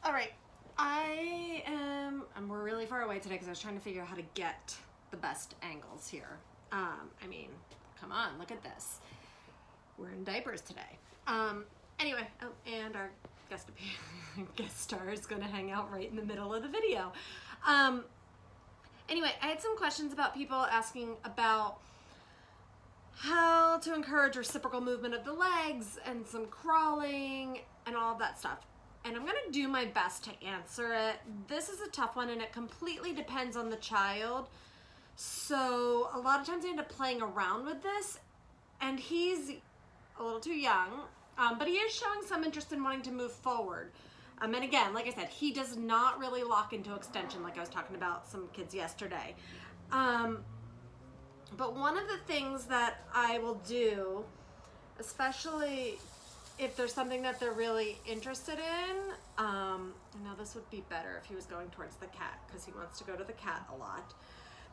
All right, we're really far away today because I was trying to figure out how to get the best angles here. I mean, come on, look at this. We're in diapers today. Anyway, oh, and our guest star is gonna hang out right in the middle of the video. Anyway, I had some questions about people asking about how to encourage reciprocal movement of the legs and some crawling and all of that stuff. And I'm gonna do my best to answer it. This is a tough one and it completely depends on the child. So a lot of times I end up playing around with this, and he's a little too young, but he is showing some interest in wanting to move forward. And again, like I said, he does not really lock into extension like I was talking about some kids yesterday. But one of the things that I will do, especially if there's something that they're really interested in, now this would be better if he was going towards the cat because he wants to go to the cat a lot.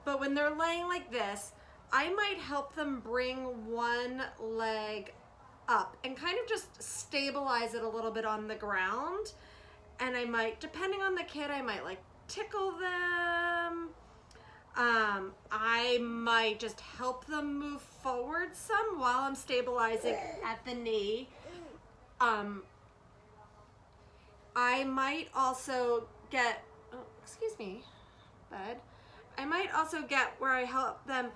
But when they're laying like this, I might help them bring one leg up and kind of just stabilize it a little bit on the ground. And I might, depending on the kid, I might like tickle them. I might just help them move forward some while I'm stabilizing at the knee. I might also get, oh, excuse me, bud. I might also get where I help them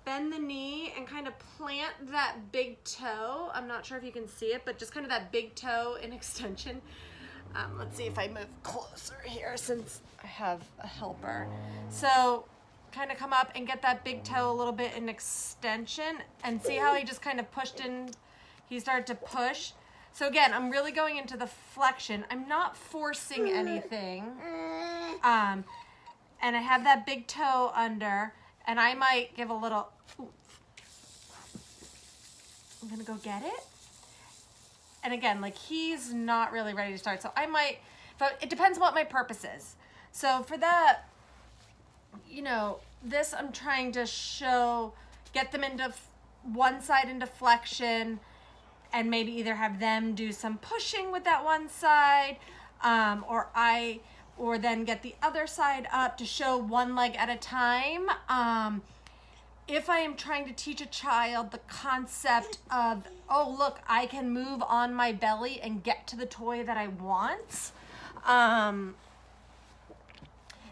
bend the knee and kind of plant that big toe. I'm not sure if you can see it, but just kind of that big toe in extension. Let's see if I move closer here since I have a helper. So kind of come up and get that big toe a little bit in extension and see how he just kind of pushed in. He started to push. So again, I'm really going into the flexion. I'm not forcing anything. And I have that big toe under, and I might give a little, ooh. I'm gonna go get it. And again, like he's not really ready to start. So I might, but it depends on what my purpose is. So for that, you know, this I'm trying to show, get them into one side into flexion, and maybe either have them do some pushing with that one side, or then get the other side up to show one leg at a time. If I am trying to teach a child the concept of, oh, look, I can move on my belly and get to the toy that I want,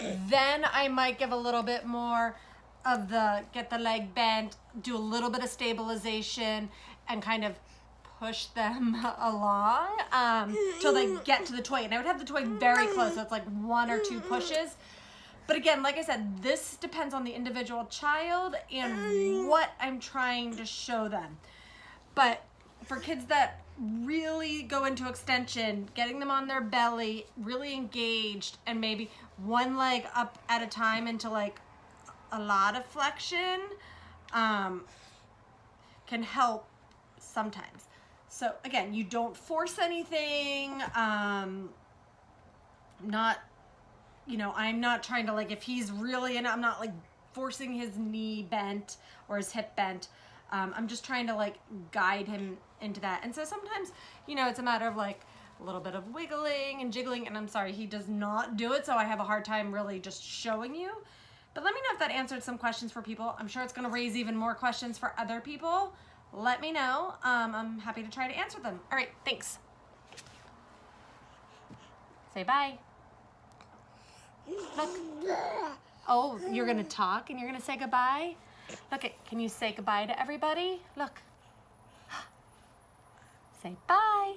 then I might give a littill bit more of the, get the leg bent, do a little bit of stabilization, and kind of push them along till they get to the toy. And I would have the toy very close, so it's like one or two pushes. But again, like I said, this depends on the individual child and what I'm trying to show them. But for kids that really go into extension, getting them on their belly, really engaged, and maybe one leg up at a time into like a lot of flexion, can help sometimes. So again, you don't force anything. Not, you know, I'm not trying to like, if he's really in, I'm not like forcing his knee bent or his hip bent. I'm just trying to like guide him into that. And so sometimes, you know, it's a matter of like a little bit of wiggling and jiggling, and I'm sorry, he does not do it. So I have a hard time really just showing you. But let me know if that answered some questions for people. I'm sure it's going to raise even more questions for other people. Let me know. I'm happy to try to answer them. All right, thanks. Say bye. Look. Oh, you're going to talk and you're going to say goodbye? Look, can you say goodbye to everybody? Look. Say bye.